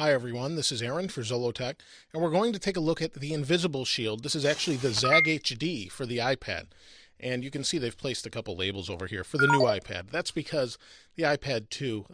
Hi everyone, this is Aaron for Zollotech, and we're going to take a look at the Invisible Shield. This is actually the ZAG HD for the iPad. And you can see they've placed a couple labels over here for the new iPad. That's because the iPad 2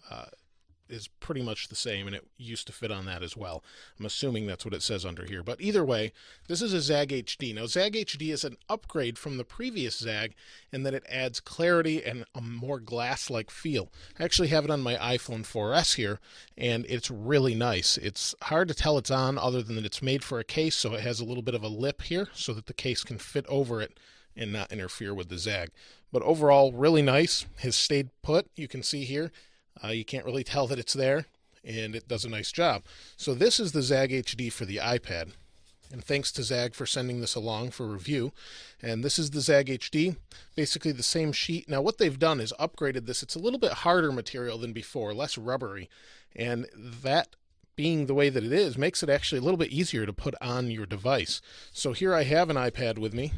is pretty much the same, and it used to fit on that as well. I'm assuming that's what it says under here. But either way, this is a ZAG HD. Now, ZAG HD is an upgrade from the previous ZAG in that it adds clarity and a more glass-like feel. I actually have it on my iPhone 4S here, and it's really nice. It's hard to tell it's on other than that it's made for a case, so it has a little bit of a lip here so that the case can fit over it and not interfere with the ZAG. But overall, really nice. Has stayed put, you can see here. You can't really tell that it's there, and it does a nice job. So this is the ZAG HD for the iPad, and thanks to ZAG for sending this along for review. And this is the ZAG HD, basically the same sheet. Now what they've done is upgraded this. It's a little bit harder material than before, less rubbery, and that being the way that it is makes it actually a little bit easier to put on your device. So here I have an iPad with me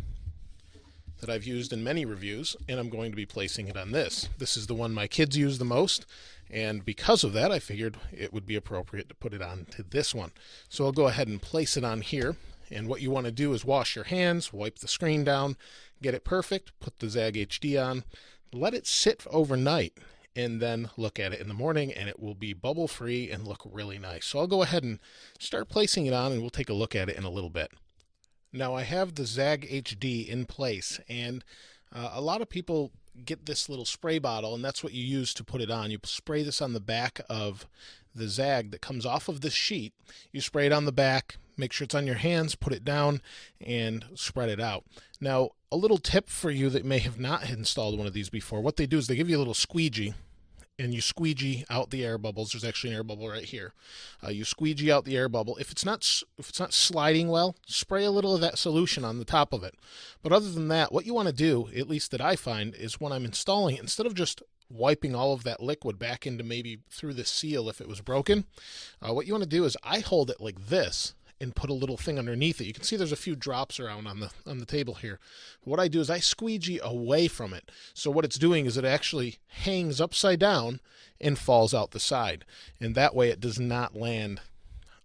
that I've used in many reviews, and I'm going to be placing it on this. This is the one my kids use the most, and because of that, I figured it would be appropriate to put it on to this one. So I'll go ahead and place it on here, and what you want to do is wash your hands, wipe the screen down, get it perfect, put the ZAG HD on, let it sit overnight, and then look at it in the morning, and it will be bubble-free and look really nice. So I'll go ahead and start placing it on, and we'll take a look at it in a little bit. Now I have the ZAG HD in place, and a lot of people get this little spray bottle, and that's what you use to put it on. You spray this on the back of the ZAG that comes off of this sheet. You spray it on the back, make sure it's on your hands, put it down, and spread it out. Now, a little tip for you that may have not installed one of these before, what they do is they give you a little squeegee, and you squeegee out the air bubbles. There's actually an air bubble right here. You squeegee out the air bubble. If it's not sliding well, spray a little of that solution on the top of it. But other than that, what you want to do, at least that I find, is when I'm installing it, instead of just wiping all of that liquid back into maybe through the seal if it was broken, what you want to do is I hold it like this and put a little thing underneath it. You can see there's a few drops around on the table here. What I do is I squeegee away from it. So what it's doing is it actually hangs upside down and falls out the side. And that way it does not land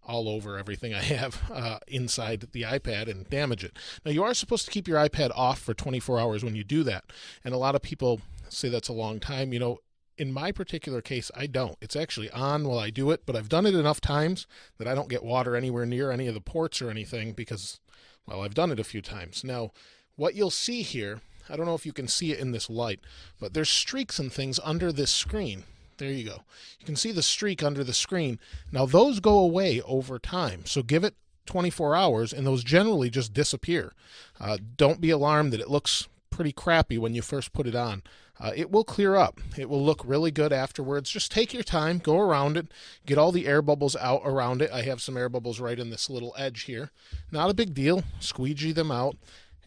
all over everything I have inside the iPad and damage it. Now you are supposed to keep your iPad off for 24 hours when you do that. And a lot of people say that's a long time. You know, in my particular case, I don't. It's actually on while I do it, but I've done it enough times that I don't get water anywhere near any of the ports or anything because, well, I've done it a few times. Now, what you'll see here, I don't know if you can see it in this light, but there's streaks and things under this screen. There you go. You can see the streak under the screen. Now, those go away over time, so give it 24 hours, and those generally just disappear. Don't be alarmed that it looks pretty crappy when you first put it on. It will clear up. It will look really good afterwards. Just take your time, go around it, get all the air bubbles out around it. I have some air bubbles right in this little edge here. Not a big deal. Squeegee them out.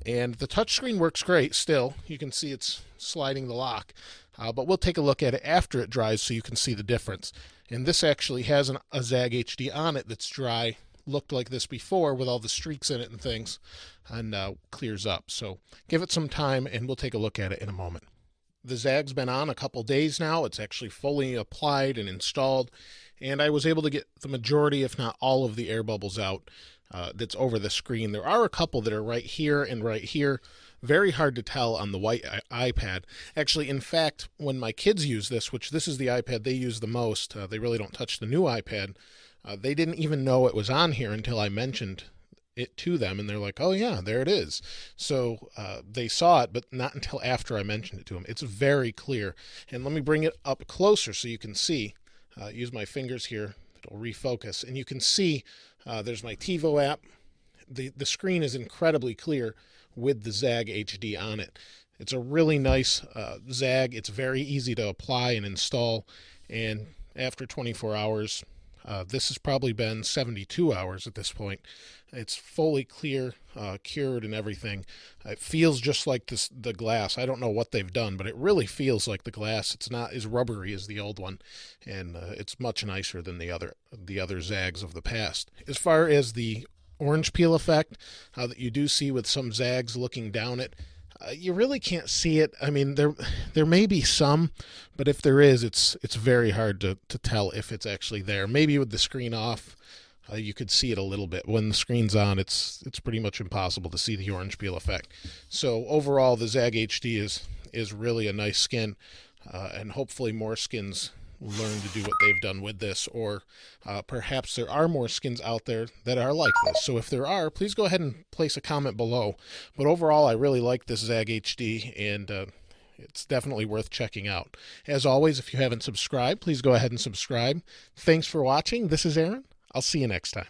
And the touchscreen works great still. You can see it's sliding the lock. But we'll take a look at it after it dries so you can see the difference. And this actually has a ZAG HD on it that's dry. Looked like this before with all the streaks in it and things, and clears up. So give it some time and we'll take a look at it in a moment. The ZAG's been on a couple days now. It's actually fully applied and installed, and I was able to get the majority, if not all, of the air bubbles out that's over the screen. There are a couple that are right here and right here. Very hard to tell on the white iPad. Actually, in fact, when my kids use this, which this is the iPad they use the most, they really don't touch the new iPad. They didn't even know it was on here until I mentioned it to them, and they're like, oh yeah, there it is. So they saw it, but not until after I mentioned it to them. It's very clear. And let me bring it up closer so you can see. Use my fingers here. It'll refocus. And you can see there's my TiVo app. The screen is incredibly clear with the ZAG HD on it. It's a really nice ZAG. It's very easy to apply and install. And after 24 hours, this has probably been 72 hours at this point. It's fully clear, cured and everything. It feels just like the glass. I don't know what they've done, but it really feels like the glass. It's not as rubbery as the old one, and it's much nicer than the other ZAGs of the past. As far as the orange peel effect that you do see with some ZAGs looking down it, You really can't see it. I mean, there may be some, but if there is, it's very hard to tell if it's actually there. Maybe with the screen off, you could see it a little bit. When the screen's on, it's pretty much impossible to see the orange peel effect. So overall, the Zag HD is really a nice skin, and hopefully more skins learn to do what they've done with this, or perhaps there are more skins out there that are like this. So if there are, please go ahead and place a comment below. But overall, I really like this Zag HD, and it's definitely worth checking out. As always, if you haven't subscribed, please go ahead and subscribe. Thanks for watching. This is Aaron. I'll see you next time.